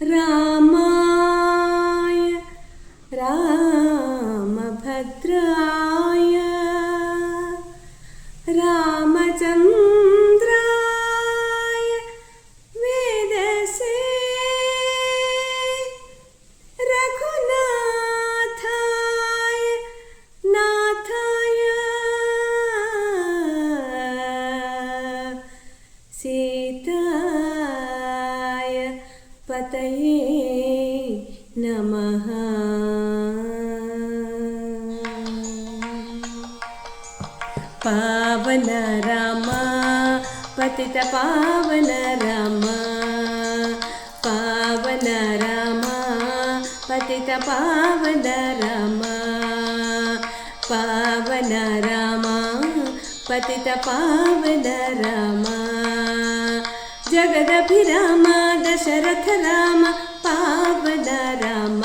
रामाय रामभद्राय रामचन्द्राय वेदसे रघुनाथाय नाथाय सीताय पतये नमः। पावन राम पतित पावन राम, पावन राम पतित पावन राम, पावन राम पतित पावन राम। जगदभिराम दशरथ राम पावन राम,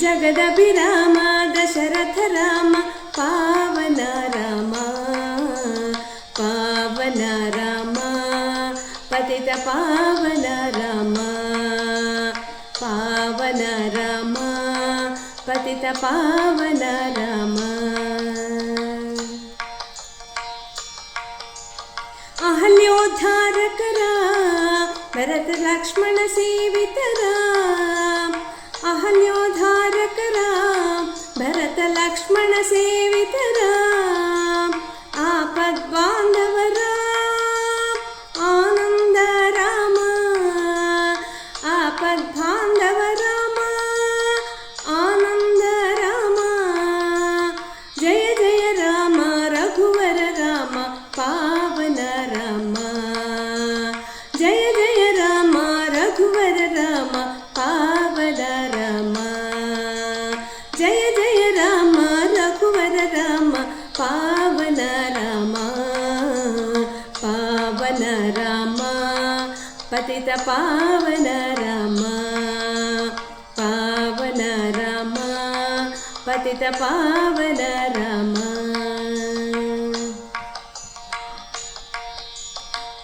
जगदभिराम दशरथ राम पावन राम, पावन राम पतित पावन राम, पावन राम पतित पावन राम। अहल्योद्धारक राम भरत लक्ष्मण सेवित राम, अहल्योद्धारक राम भरत लक्ष्मण सेवित राम। आपद्बान्धव राम आनंद राम, आपद्बान्धव राम आनंद राम। जय जय राम रघुवर राम पावन राम, जय जय राम रघुवर राम पावन राम, जय जय राम रघुवर राम पावन राम, पावन राम पतित पावन राम, पावन राम पतित पावन राम।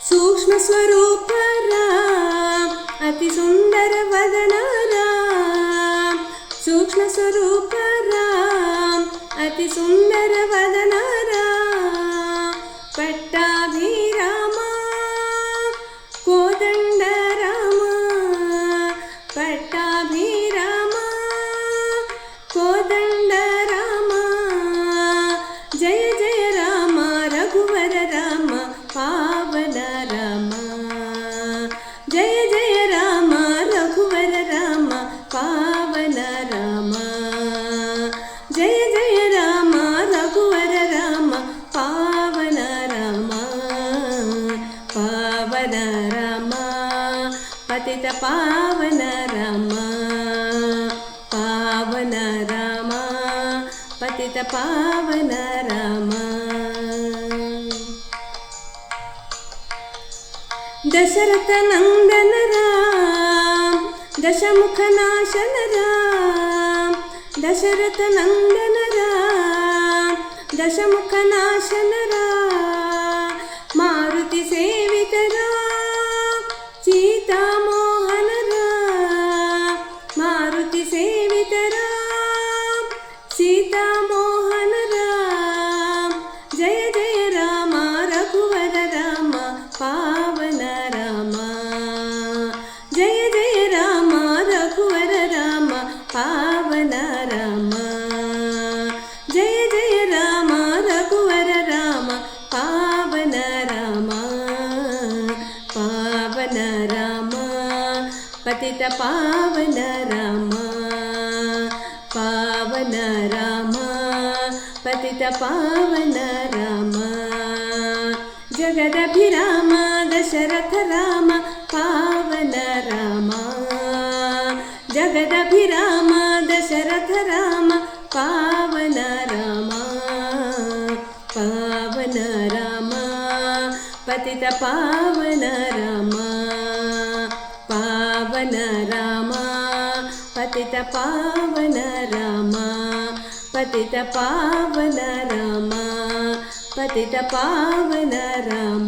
सूक्ष्म स्वरूप राम अति सुंदर वदन राम, सूक्ष्म स्वरूप राम अति सुंदर वदन राम। पट्टाभिराम कोदंड राम, पट्टाभिराम कोदंड राम। जय जय राम रघुवर राम पावन राम, जय जय राम रघुवर राम पावन राम, जय जय राम रघुवर राम पावन राम, पावन राम पतित पावन राम, पावन राम पतित पावन राम। दशरथ नंदन राम दशमुख नाशन राम, दशरथ नंदन राम दशमुख नाशन राम। मारुति सेवित राम सीता मोहन राम, मारुति सेवित राम सीता मोहन राम। जय जय राम रघुवर राम पावन राम, जय जय राम रघुवर राम पावन राम, जय जय राम रघुवर राम पावन राम, पावन राम पतित पावन राम, पावन राम पतित पावन राम। जगदभिराम दशरथ राम पावन राम, जगदभिराम दशरथ राम पावन राम, पावन राम पतित पावन राम, पावन राम पतित पावन राम, पतित पावन राम, पतित पावन राम।